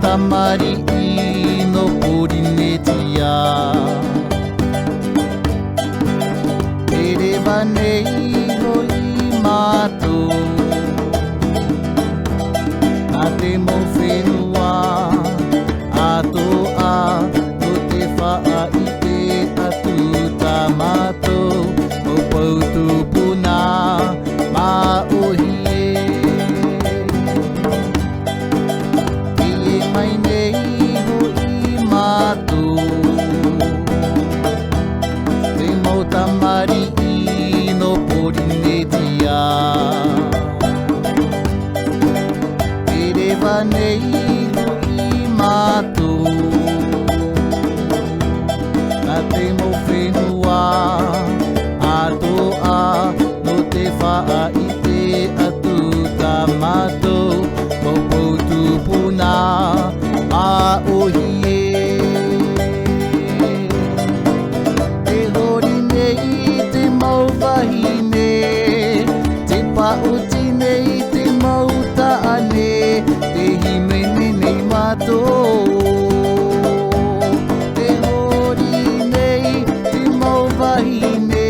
たまりのポリネシアエレバネイの今とあてもフェンはあとあとてファイテあとたまとおぽとぷなまおひたまりのポリネシアエレバネイの今とあてもフェヌはあとあのてファイテあとたまとポポトゥプナあおひUtinei te mauta ane te himene nei mato te hori nei te mauvahine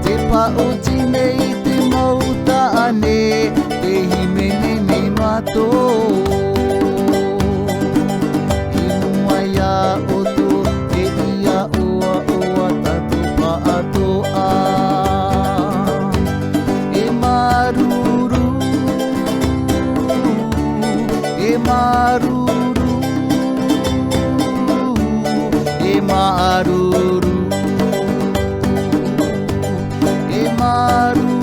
te pautinei te mauta ane te himene nei mato inuaya oto e ia oa oa tatu paatoa Maruru, maruru, maruru,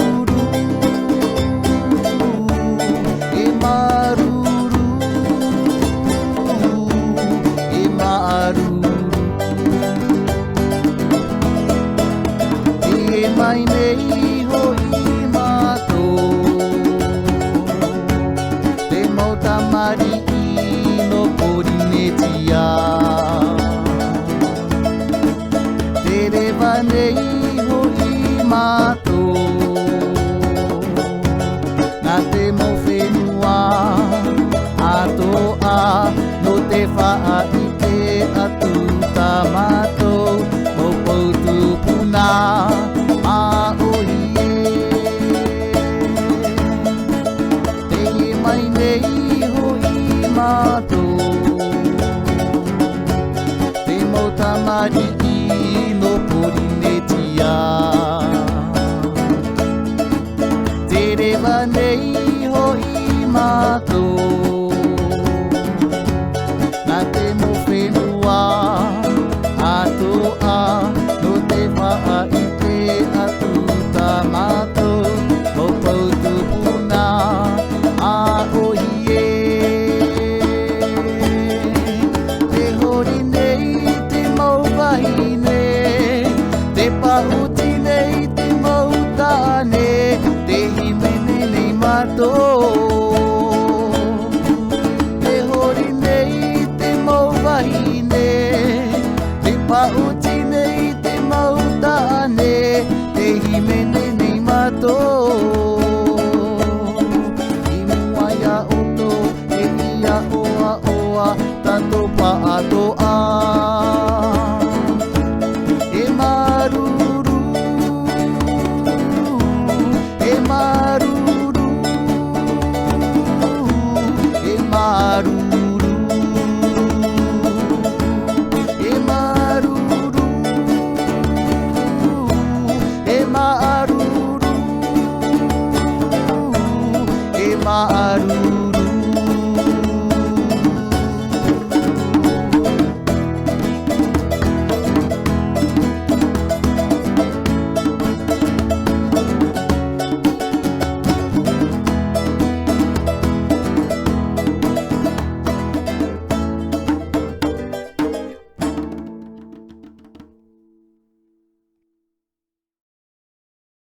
maruru, maruru. Mai nei hoi mato, te mau tamari no Polinesia. Tere vanei hoi mato, na te mo whenua, ato a no te whaite atu tamato, mo poutu puna. Mai nei hoi mato te mau tamari no Polinesia tere vanei hoi mato na te mo whenua ato a no te whaite atu tamato mo poutu puna Utinei te mautane te himene nei mato te hori nei te mauvahine te pautinei te mautane te himene nei mato inuaya oto e ia oa oa tato pa ato